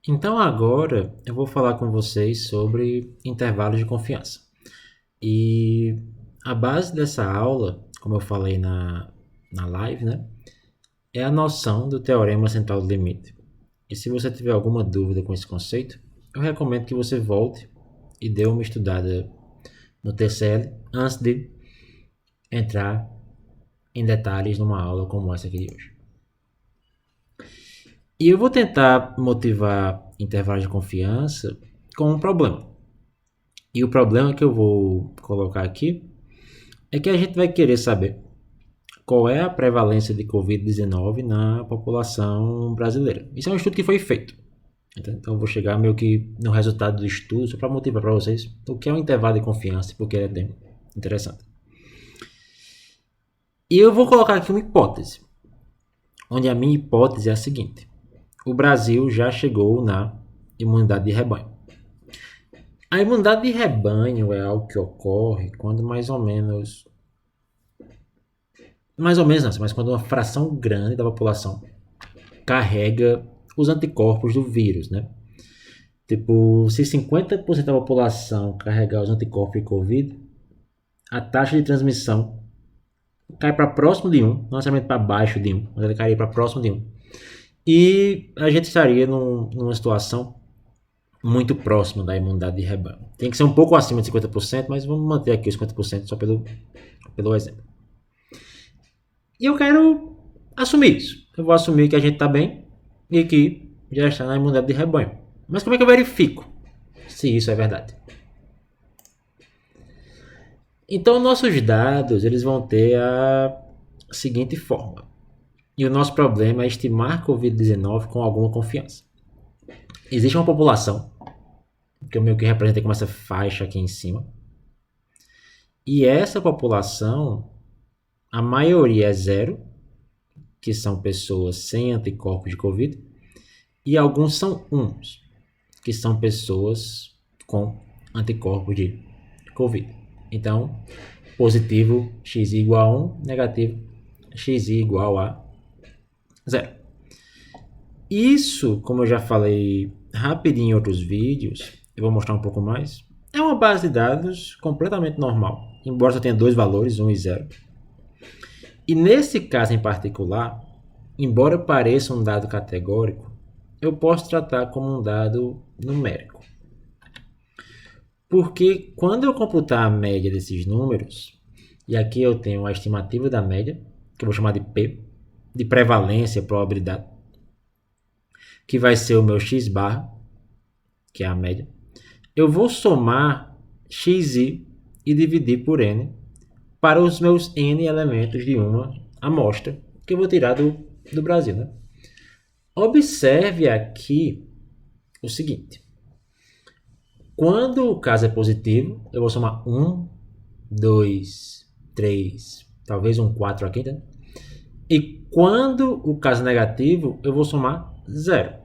Então agora eu vou falar com vocês sobre intervalos de confiança. E a base dessa aula, como eu falei na live, né, é a noção do teorema central do limite. E se você tiver alguma dúvida com esse conceito, eu recomendo que você volte e dê uma estudada no TCL antes de entrar em detalhes numa aula como essa aqui de hoje. E eu vou tentar motivar intervalos de confiança com um problema. E o problema que eu vou colocar aqui é que a gente vai querer saber qual é a prevalência de Covid-19 na população brasileira. Isso é um estudo que foi feito. Então eu vou chegar meio que no resultado do estudo, só para motivar para vocês o que é um intervalo de confiança, porque ele é bem interessante. E eu vou colocar aqui uma hipótese, onde a minha hipótese é a seguinte: o Brasil já chegou na imunidade de rebanho. A imunidade de rebanho é algo que ocorre quando mais ou menos não, mas quando uma fração grande da população carrega os anticorpos do vírus, né? Tipo, se 50% da população carregar os anticorpos de Covid, a taxa de transmissão cai para próximo de 1, não necessariamente para baixo de 1, mas ela cairia para próximo de 1. E a gente estaria numa situação muito próxima da imunidade de rebanho. Tem que ser um pouco acima de 50%, mas vamos manter aqui os 50% só pelo exemplo. E eu quero assumir isso. Eu vou assumir que a gente está bem e que já está na imunidade de rebanho. Mas como é que eu verifico se isso é verdade? Então, nossos dados eles vão ter a seguinte forma. E o nosso problema é estimar Covid-19 com alguma confiança. Existe uma população, que eu meio que representei como essa faixa aqui em cima. E essa população, a maioria é zero, que são pessoas sem anticorpos de Covid, e alguns são uns, que são pessoas com anticorpos de Covid. Então, positivo x igual a 1, negativo x igual a 0. Isso, como eu já falei rapidinho em outros vídeos, eu vou mostrar um pouco mais, é uma base de dados completamente normal, embora só tenha dois valores, 1 e 0. E nesse caso em particular, embora pareça um dado categórico, eu posso tratar como um dado numérico. Porque quando eu computar a média desses números, e aqui eu tenho a estimativa da média, que eu vou chamar de P, de prevalência, probabilidade, que vai ser o meu x barra, que é a média, eu vou somar xi e dividir por n para os meus n elementos de uma amostra que eu vou tirar do Brasil. Né? Observe aqui o seguinte. Quando o caso é positivo, eu vou somar 1, 2, 3, talvez um 4 aqui, né? E quando o caso é negativo, eu vou somar 0.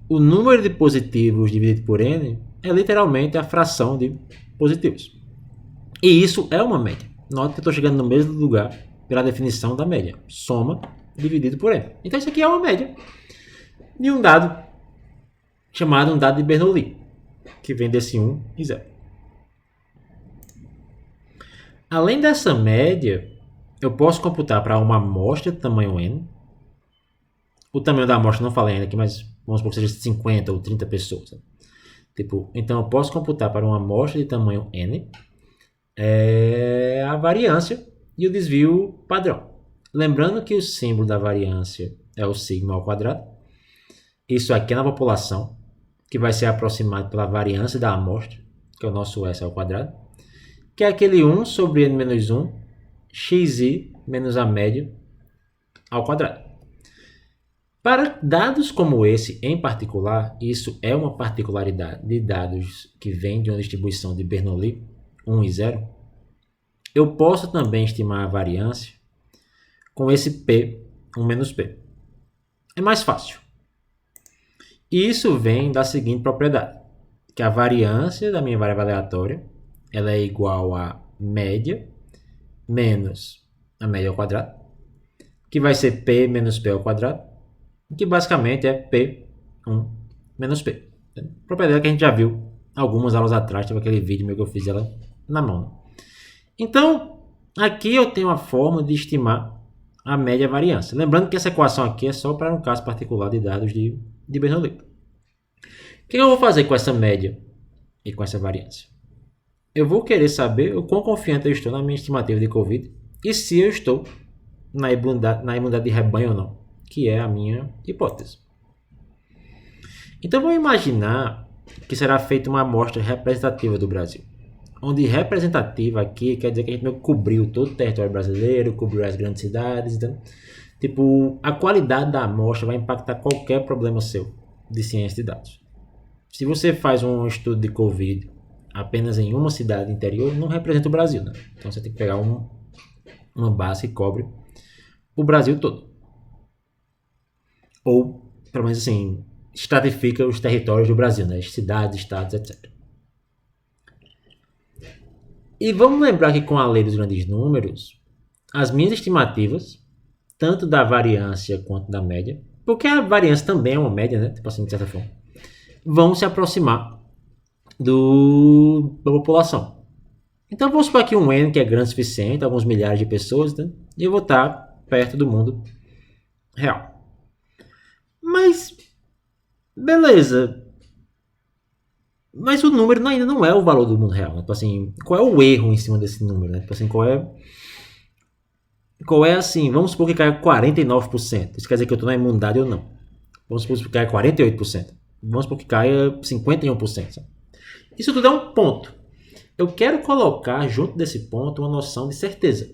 O número de positivos dividido por n é literalmente a fração de positivos. E isso é uma média. Note que eu estou chegando no mesmo lugar pela definição da média. Soma dividido por n. Então isso aqui é uma média de um dado chamado um dado de Bernoulli, que vem desse 1 e 0. Além dessa média, eu posso computar para uma amostra de tamanho n. O tamanho da amostra não falei ainda aqui, mas vamos supor que seja 50 ou 30 pessoas. Então eu posso computar para uma amostra de tamanho n a variância e o desvio padrão. Lembrando que o símbolo da variância é o sigma ao quadrado. Isso aqui é na população, que vai ser aproximado pela variância da amostra, que é o nosso S ao quadrado, que é aquele 1 sobre n menos 1, xi menos a média ao quadrado. Para dados como esse em particular, isso é uma particularidade de dados que vêm de uma distribuição de Bernoulli, 1 e 0, eu posso também estimar a variância com esse P, 1 menos P. É mais fácil. E isso vem da seguinte propriedade, que a variância da minha variável aleatória ela é igual a média menos a média ao quadrado, que vai ser P menos P ao quadrado, que basicamente é P1 menos P. Propriedade que a gente já viu algumas aulas atrás, teve aquele vídeo meu que eu fiz ela na mão. Então, aqui eu tenho a forma de estimar a média variância. Lembrando que essa equação aqui é só para um caso particular de dados de Bernoulli. O que eu vou fazer com essa média e com essa variância? Eu vou querer saber o quão confiante eu estou na minha estimativa de Covid e se eu estou na imunidade de rebanho ou não, que é a minha hipótese. Então, vamos imaginar que será feita uma amostra representativa do Brasil. Onde representativa aqui quer dizer que a gente não cobriu todo o território brasileiro, cobriu as grandes cidades. Então, tipo, a qualidade da amostra vai impactar qualquer problema seu de ciência de dados. Se você faz um estudo de Covid apenas em uma cidade interior, não representa o Brasil, né? Então você tem que pegar uma base que cobre o Brasil todo. Ou, pelo menos assim, estratifica os territórios do Brasil, né? As cidades, estados, etc. E vamos lembrar que com a lei dos grandes números, as minhas estimativas, tanto da variância quanto da média, porque a variância também é uma média, né? Tipo assim, de certa forma, vão se aproximar da população. Então vamos supor aqui um N que é grande o suficiente, alguns milhares de pessoas, né? E eu vou estar perto do mundo real. Mas, beleza. Mas o número ainda não é o valor do mundo real. Né? Tipo assim, qual é o erro em cima desse número? Né? Tipo assim, qual é assim, vamos supor que caia 49%. Isso quer dizer que eu estou na imunidade ou não. Vamos supor que caia 48%. Vamos supor que caia 51%. Sabe? Isso tudo é um ponto. Eu quero colocar junto desse ponto uma noção de certeza.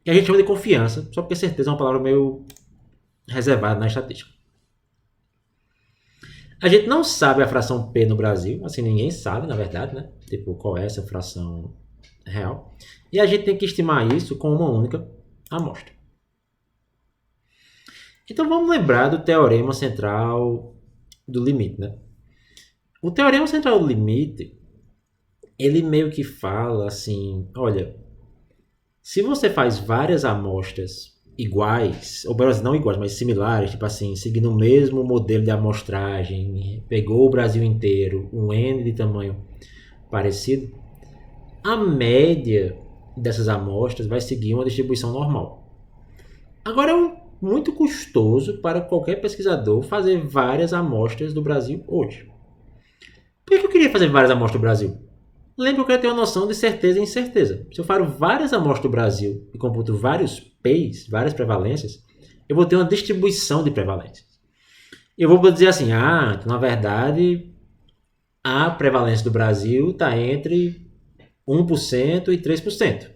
Que a gente chama de confiança, só porque certeza é uma palavra meio reservada na estatística. A gente não sabe a fração P no Brasil, assim, ninguém sabe, na verdade, né? Tipo, qual é essa fração real. E a gente tem que estimar isso com uma única amostra. Então vamos lembrar do teorema central do limite, né? O teorema central do limite, ele meio que fala assim, olha, se você faz várias amostras iguais, ou não iguais, mas similares, tipo assim, seguindo o mesmo modelo de amostragem, pegou o Brasil inteiro, um N de tamanho parecido, a média dessas amostras vai seguir uma distribuição normal. Agora é muito custoso para qualquer pesquisador fazer várias amostras do Brasil hoje. Por que eu queria fazer várias amostras do Brasil? Lembra que eu quero ter uma noção de certeza e incerteza. Se eu faço várias amostras do Brasil e computo vários P's, várias prevalências, eu vou ter uma distribuição de prevalências. Eu vou dizer assim, então, na verdade, a prevalência do Brasil está entre 1% e 3%.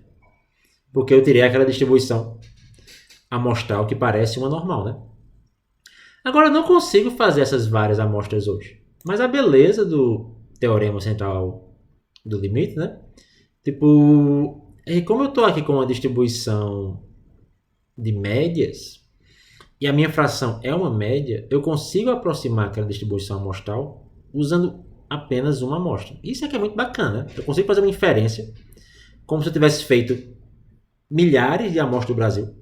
Porque eu tirei aquela distribuição amostral que parece uma normal, né? Agora, eu não consigo fazer essas várias amostras hoje. Mas a beleza do teorema central do limite, né? Tipo, como eu estou aqui com uma distribuição de médias e a minha fração é uma média, eu consigo aproximar aquela distribuição amostral usando apenas uma amostra. Isso aqui é muito bacana, né? Eu consigo fazer uma inferência como se eu tivesse feito milhares de amostras do Brasil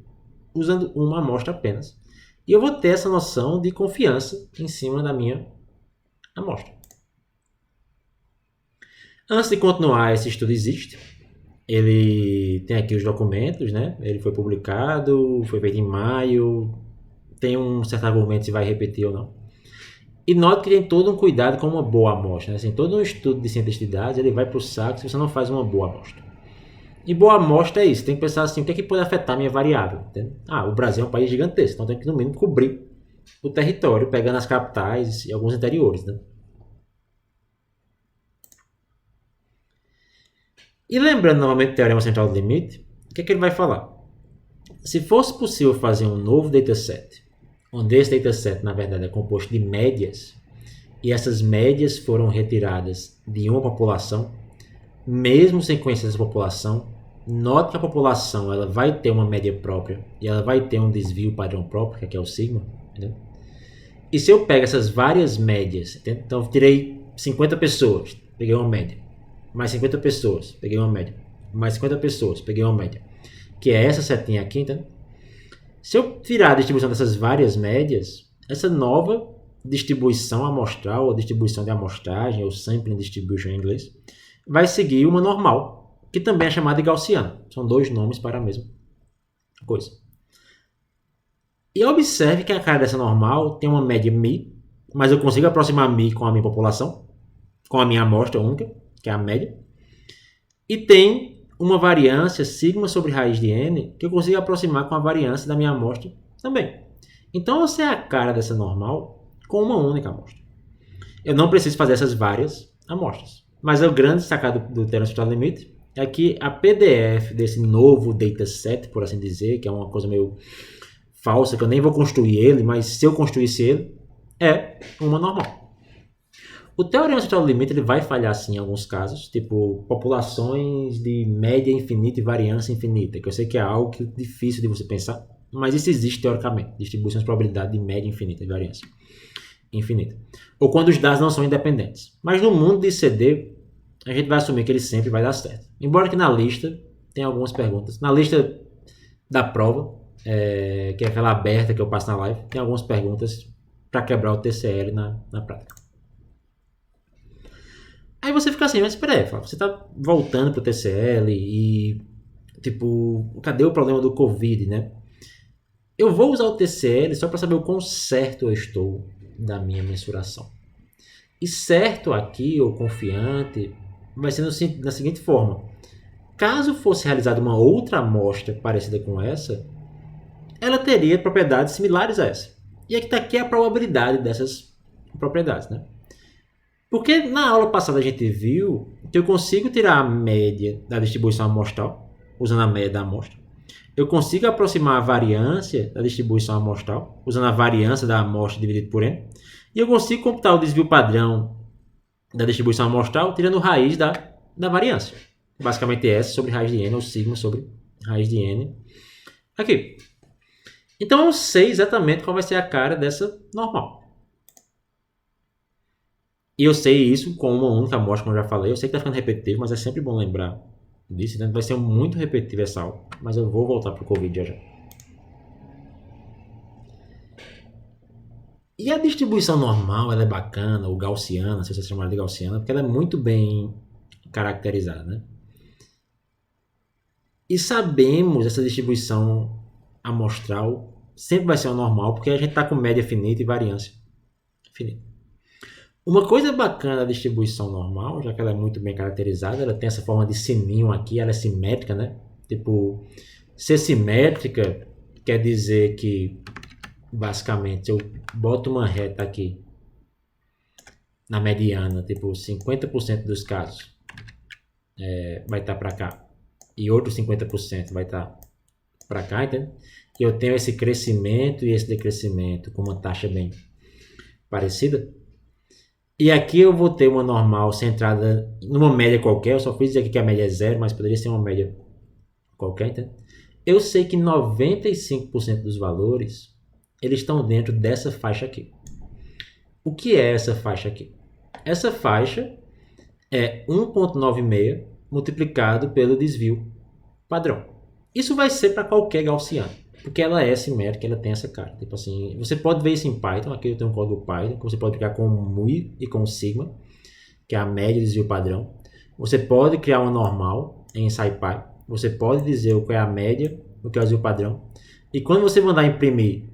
usando uma amostra apenas. E eu vou ter essa noção de confiança em cima da minha amostra. Antes de continuar, esse estudo existe. Ele tem aqui os documentos, né? Ele foi publicado, foi feito em maio. Tem um certo argumento se vai repetir ou não. E note que tem todo um cuidado com uma boa amostra. Né? Assim, todo um estudo de cientista de dados, ele vai para o saco se você não faz uma boa amostra. E boa amostra é isso. Tem que pensar assim, o que é que pode afetar a minha variável? Entende? O Brasil é um país gigantesco, então tem que no mínimo cobrir o território, pegando as capitais e alguns interiores, né? E lembrando novamente do teorema central do limite, o que é que ele vai falar? Se fosse possível fazer um novo dataset, onde esse dataset na verdade é composto de médias, e essas médias foram retiradas de uma população, mesmo sem conhecer essa população, note que a população ela vai ter uma média própria e ela vai ter um desvio padrão próprio, que é o sigma. Entendeu? E se eu pego essas várias médias, entendeu? Então eu tirei 50 pessoas, peguei uma média. Mais 50 pessoas, peguei uma média. Mais 50 pessoas, peguei uma média. Que é essa setinha aqui, então. Se eu tirar a distribuição dessas várias médias, essa nova distribuição amostral, ou distribuição de amostragem, ou sampling distribution em inglês, vai seguir uma normal, que também é chamada de gaussiana. São dois nomes para a mesma coisa. E observe que a cara dessa normal tem uma média μ, mas eu consigo aproximar μ com a minha população, com a minha amostra única, que é a média. E tem uma variância sigma sobre raiz de n, que eu consigo aproximar com a variância da minha amostra também. Então eu sei a cara dessa normal com uma única amostra. Eu não preciso fazer essas várias amostras. Mas o grande sacado do Theorem Total Limit é que a PDF desse novo dataset, por assim dizer, que é uma coisa meio falsa, que eu nem vou construir ele, mas se eu construísse ele, é uma normal. O Teorema Total Limit ele vai falhar sim em alguns casos, tipo populações de média infinita e variância infinita, que eu sei que é algo que é difícil de você pensar, mas isso existe teoricamente, distribuições de probabilidade de média infinita e variância infinita. Ou quando os dados não são independentes. Mas no mundo de CD, a gente vai assumir que ele sempre vai dar certo. Embora que na lista tem algumas perguntas. Na lista da prova, que é aquela aberta que eu passo na live, tem algumas perguntas para quebrar o TCL na prática. Aí você fica assim, mas espera aí, você tá voltando pro TCL e, tipo, cadê o problema do Covid, né? Eu vou usar o TCL só para saber o quão certo eu estou da minha mensuração. E certo aqui, ou confiante, vai ser da seguinte forma. Caso fosse realizada uma outra amostra parecida com essa, ela teria propriedades similares a essa. E aqui é a probabilidade dessas propriedades, né? Porque na aula passada a gente viu que eu consigo tirar a média da distribuição amostral, usando a média da amostra. Eu consigo aproximar a variância da distribuição amostral, usando a variância da amostra dividido por n. E eu consigo computar o desvio padrão da distribuição amostral, tirando raiz da variância. Basicamente S sobre raiz de n, ou sigma sobre raiz de n. Aqui. Então eu sei exatamente qual vai ser a cara dessa normal. E eu sei isso com uma única amostra, como eu já falei. Eu sei que está ficando repetitivo, mas é sempre bom lembrar disso. Né? Vai ser muito repetitivo essa aula, mas eu vou voltar para o Covid já. E a distribuição normal, ela é bacana, ou gaussiana, se você chamar de gaussiana, porque ela é muito bem caracterizada. Né? E sabemos essa distribuição amostral sempre vai ser uma normal, porque a gente está com média finita e variância finita. Uma coisa bacana da distribuição normal, já que ela é muito bem caracterizada, ela tem essa forma de sininho aqui, ela é simétrica, né? Tipo, ser simétrica quer dizer que, basicamente, eu boto uma reta aqui na mediana, tipo, 50% dos casos vai estar para cá e outros 50% vai estar para cá, entende? E eu tenho esse crescimento e esse decrescimento com uma taxa bem parecida. E aqui eu vou ter uma normal centrada numa média qualquer. Eu só fiz dizer aqui que a média é 0, mas poderia ser uma média qualquer, entende? Eu sei que 95% dos valores eles estão dentro dessa faixa aqui. O que é essa faixa aqui? Essa faixa é 1,96 multiplicado pelo desvio padrão. Isso vai ser para qualquer gaussiano, porque ela é simétrica, ela tem essa cara. Tipo assim, você pode ver isso em Python. Aqui eu tenho um código Python que você pode aplicar com μ e com sigma, que é a média do desvio padrão. Você pode criar uma normal em SciPy. Você pode dizer o que é a média, o que é o desvio padrão. E quando você mandar imprimir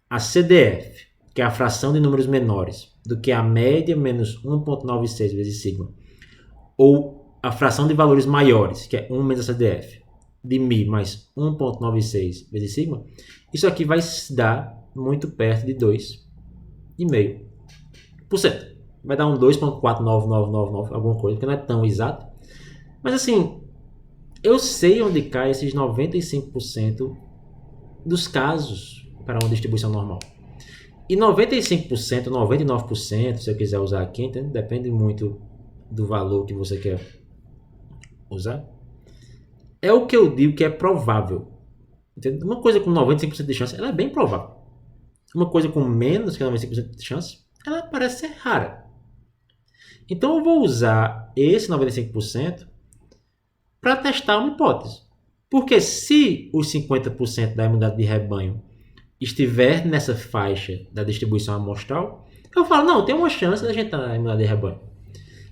a CDF, que é a fração de números menores do que a média menos 1,96 vezes sigma, ou a fração de valores maiores, que é 1 menos a CDF, de μ mais 1,96 vezes sigma, isso aqui vai dar muito perto de 2,5%. Vai dar um 2,49999, alguma coisa, porque não é tão exato. Mas assim, eu sei onde cai esses 95% dos casos para uma distribuição normal. E 95%, 99%, se eu quiser usar aqui, entende? Depende muito do valor que você quer usar. É o que eu digo que é provável. Entende? Uma coisa com 95% de chance, ela é bem provável. Uma coisa com menos que 95% de chance, ela parece ser rara. Então eu vou usar esse 95% para testar uma hipótese. Porque se os 50% da imunidade de rebanho estiver nessa faixa da distribuição amostral, Eu falo, não, tem uma chance da gente estar na imunidade de rebanho.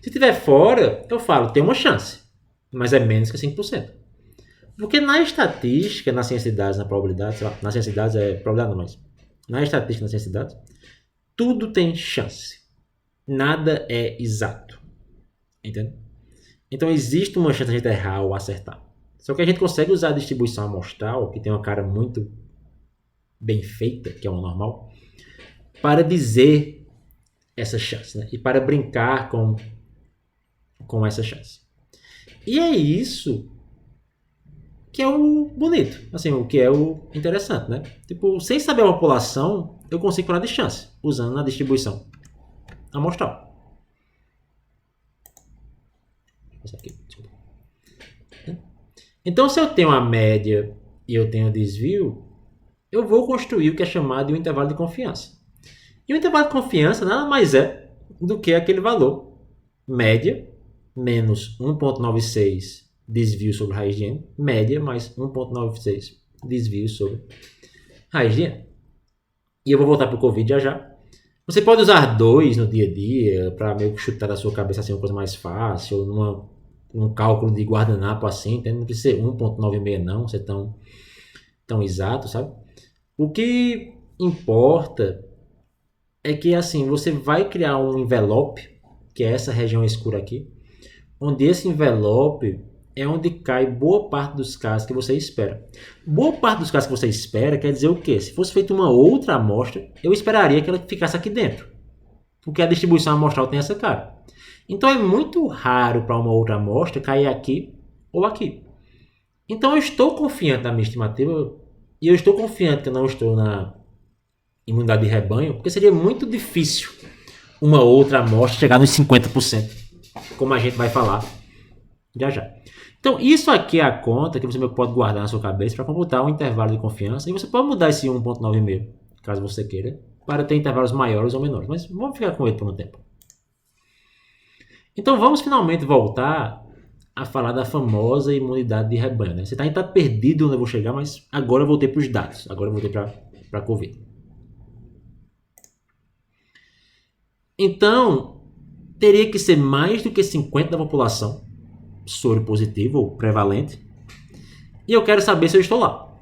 Se tiver fora, eu falo, tem uma chance, mas é menos que 5%. Porque na estatística, na ciência de dados, na probabilidade, sei lá, na ciência de dados é probabilidade não, mas na estatística, na ciência de dados, tudo tem chance. Nada é exato. Entende? Então existe uma chance de a gente errar ou acertar. Só que a gente consegue usar a distribuição amostral, que tem uma cara muito bem feita, que é uma normal, para dizer essa chance, né? E para brincar com essa chance. E é isso que é o bonito, assim, o que é o interessante, né? Tipo, sem saber a população, eu consigo falar de chance, usando a distribuição amostral. Então, se eu tenho a média e eu tenho desvio, eu vou construir o que é chamado de um intervalo de confiança. E o intervalo de confiança nada mais é do que aquele valor média menos 1,96 desvio sobre raiz de n, média mais 1,96 desvio sobre raiz de n. E eu vou voltar para o Covid já. Você pode usar 2 no dia a dia para meio que chutar da sua cabeça assim uma coisa mais fácil, ou num cálculo de guardanapo assim, entende? Não precisa ser 1,96 não, ser tão exato, sabe? O que importa é que assim, você vai criar um envelope, que é essa região escura aqui, onde esse envelope é onde cai boa parte dos casos que você espera. Boa parte dos casos que você espera quer dizer o quê? Se fosse feita uma outra amostra, eu esperaria que ela ficasse aqui dentro, porque a distribuição amostral tem essa cara. Então é muito raro para uma outra amostra cair aqui ou aqui. Então eu estou confiante na minha estimativa e eu estou confiante que eu não estou na imunidade de rebanho, porque seria muito difícil uma outra amostra chegar nos 50%, como a gente vai falar já. Então isso aqui é a conta que você pode guardar na sua cabeça para computar um intervalo de confiança, e você pode mudar esse 1,96, caso você queira, para ter intervalos maiores ou menores, mas vamos ficar com ele por um tempo. Então vamos finalmente voltar a falar da famosa imunidade de rebanho, né? Você está perdido onde eu vou chegar, mas agora eu voltei para os dados, agora eu voltei para a Covid. Então, teria que ser mais do que 50% da população soro positivo ou prevalente, e eu quero saber se eu estou lá.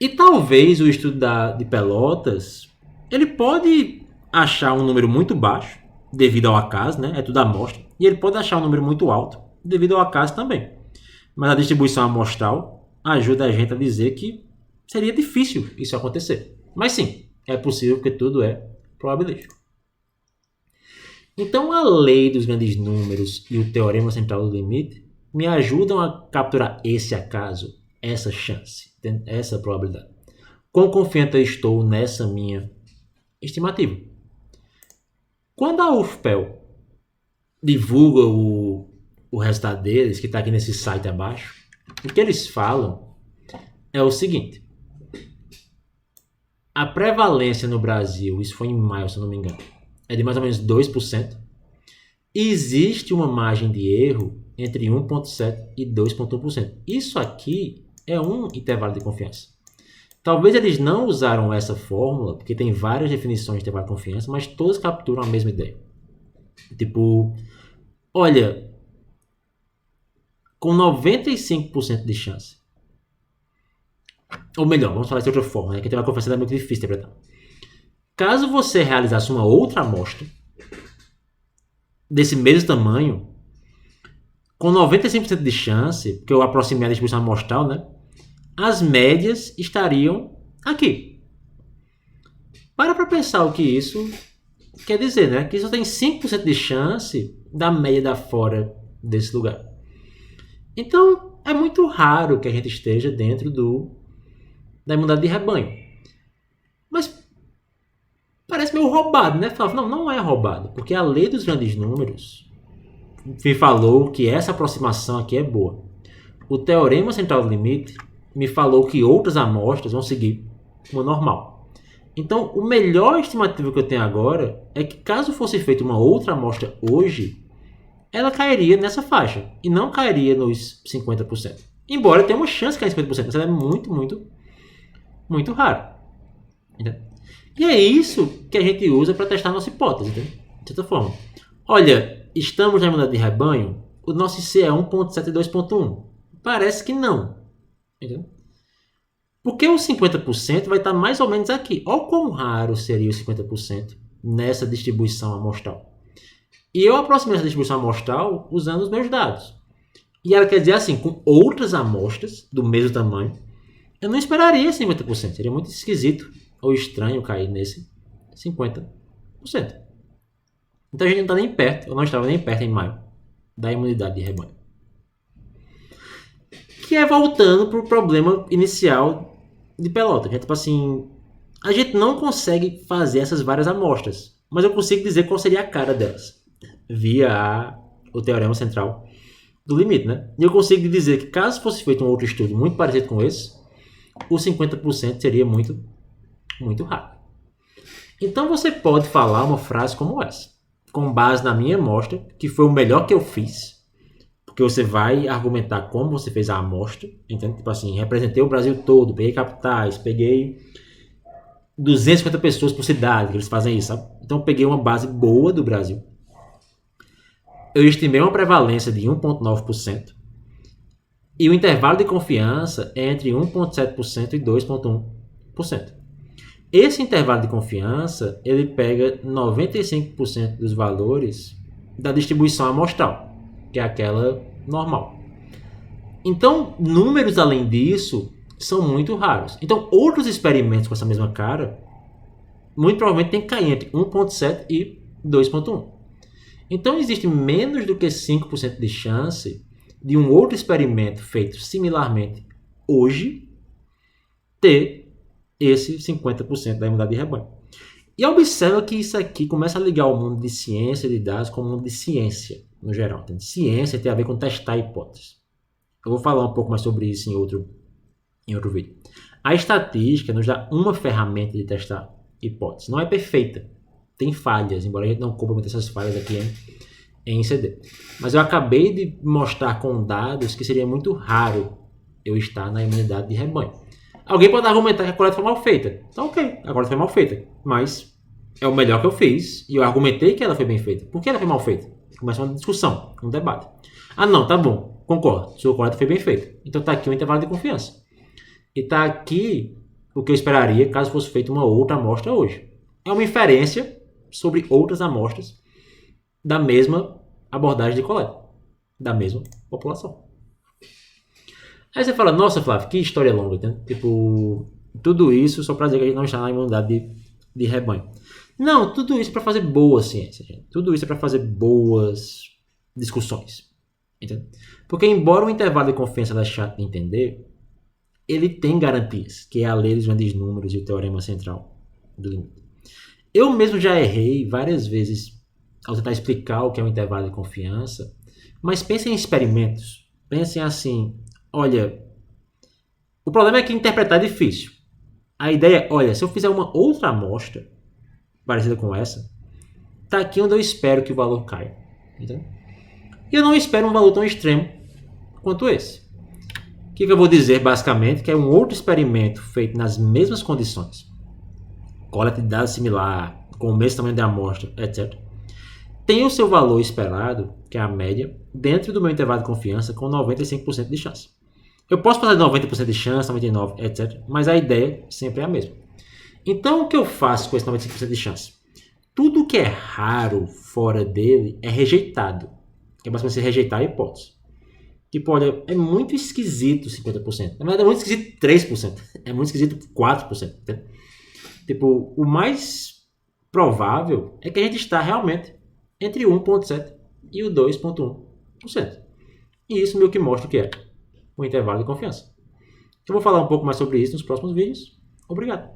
E talvez o estudo de Pelotas, ele pode achar um número muito baixo, devido ao acaso, né? É tudo amostra, e ele pode achar um número muito alto, devido ao acaso também. Mas a distribuição amostral ajuda a gente a dizer que seria difícil isso acontecer. Mas sim, é possível porque tudo é probabilístico. Então a lei dos grandes números e o teorema central do limite me ajudam a capturar esse acaso, essa chance, essa probabilidade. Quão confiante eu estou nessa minha estimativa? Quando a UFPEL divulga o resultado deles, que está aqui nesse site abaixo, o que eles falam é o seguinte: a prevalência no Brasil, isso foi em maio, se eu não me engano, é de mais ou menos 2%. E existe uma margem de erro entre 1,7% e 2,1%. Isso aqui é um intervalo de confiança. Talvez eles não usaram essa fórmula, porque tem várias definições de intervalo de confiança, mas todas capturam a mesma ideia. Tipo, olha, com 95% de chance, ou melhor, vamos falar de outra forma, né, que intervalo de confiança é muito difícil de interpretar. Caso você realizasse uma outra amostra desse mesmo tamanho, com 95% de chance, porque eu aproximei a distribuição amostral, né, as médias estariam aqui. Para pensar o que isso quer dizer, né? Que só tem 5% de chance da média dar fora desse lugar. Então, é muito raro que a gente esteja dentro da imunidade de rebanho. Mas parece meio roubado, né? Não é roubado, porque a lei dos grandes números me falou que essa aproximação aqui é boa. O teorema central do limite me falou que outras amostras vão seguir uma normal. Então, o melhor estimativo que eu tenho agora é que, caso fosse feita uma outra amostra hoje, ela cairia nessa faixa e não cairia nos 50%. Embora tenha uma chance de cair em 50%, mas ela é muito, muito, muito rara. E é isso que a gente usa para testar a nossa hipótese, entendeu? De certa forma. Olha, estamos na imunidade de rebanho, o nosso IC é 1.7 e 2.1. Parece que não. Entendeu? Porque o 50% vai estar mais ou menos aqui. Olha quão raro seria o 50% nessa distribuição amostral. E eu aproximei essa distribuição amostral usando os meus dados. E ela quer dizer assim, com outras amostras do mesmo tamanho, eu não esperaria 50%. Seria muito esquisito ou estranho cair nesse 50%. Então a gente não está nem perto, eu não estava nem perto em maio, da imunidade de rebanho. Que é voltando para o problema inicial de pelota. Que é tipo assim, a gente não consegue fazer essas várias amostras, mas eu consigo dizer qual seria a cara delas, via o teorema central do limite, né? E eu consigo dizer que caso fosse feito um outro estudo muito parecido com esse, o 50% seria muito, muito raro. Então você pode falar uma frase como essa, com base na minha amostra, que foi o melhor que eu fiz, porque você vai argumentar como você fez a amostra, entende? Tipo assim, representei o Brasil todo, peguei capitais, peguei 250 pessoas por cidade, que eles fazem isso, sabe? Então eu peguei uma base boa do Brasil. Eu estimei uma prevalência de 1,9%. E o intervalo de confiança é entre 1,7% e 2,1%. Esse intervalo de confiança, ele pega 95% dos valores da distribuição amostral, que é aquela normal. Então, números além disso são muito raros. Então, outros experimentos com essa mesma cara, muito provavelmente tem que cair entre 1,7 e 2,1. Então, existe menos do que 5% de chance de um outro experimento feito similarmente hoje ter esse 50% da imunidade de rebanho. E observa que isso aqui começa a ligar o mundo de ciência de dados com o mundo de ciência, no geral. Então, ciência tem a ver com testar hipóteses. Eu vou falar um pouco mais sobre isso em outro vídeo. A estatística nos dá uma ferramenta de testar hipóteses. Não é perfeita. Tem falhas, embora a gente não cubra muitas dessas falhas aqui em CD. Mas eu acabei de mostrar com dados que seria muito raro eu estar na imunidade de rebanho. Alguém pode argumentar que a coleta foi mal feita. Então, ok, a coleta foi mal feita. Mas é o melhor que eu fiz e eu argumentei que ela foi bem feita. Por que ela foi mal feita? Começa uma discussão, um debate. Ah, não, tá bom, concordo. Sua coleta foi bem feita. Então tá aqui o intervalo de confiança. E tá aqui o que eu esperaria caso fosse feita uma outra amostra hoje. É uma inferência sobre outras amostras da mesma abordagem de coleta, da mesma população. Aí você fala, nossa, Flávio, que história longa, né? Tipo, tudo isso só para dizer que a gente não está na imunidade de rebanho. Não, tudo isso é para fazer boa ciência, gente. Tudo isso é para fazer boas discussões. Entendeu? Porque embora o intervalo de confiança da chato de entender, ele tem garantias, que é a lei dos grandes números e o teorema central do limite. Eu mesmo já errei várias vezes ao tentar explicar o que é um intervalo de confiança, mas pensem em experimentos. Pensem assim, olha, o problema é que interpretar é difícil. A ideia é, olha, se eu fizer uma outra amostra parecida com essa, tá aqui onde eu espero que o valor caia. Entendeu? E eu não espero um valor tão extremo quanto esse. O que eu vou dizer basicamente? Que é um outro experimento feito nas mesmas condições, coleta de dados similar, com o mesmo tamanho de amostra, etc. Tem o seu valor esperado, que é a média, dentro do meu intervalo de confiança com 95% de chance. Eu posso fazer 90% de chance, 99%, etc. Mas a ideia sempre é a mesma. Então, o que eu faço com esse 95% de chance? Tudo que é raro fora dele é rejeitado. Que é basicamente rejeitar a hipótese. Tipo, olha, é muito esquisito 50%. Na verdade, é muito esquisito 3%. É muito esquisito 4%. Entendeu? Tipo, o mais provável é que a gente está realmente entre 1,7% e o 2,1%. E isso meio que mostra o que é o intervalo de confiança. Eu vou falar um pouco mais sobre isso nos próximos vídeos. Obrigado.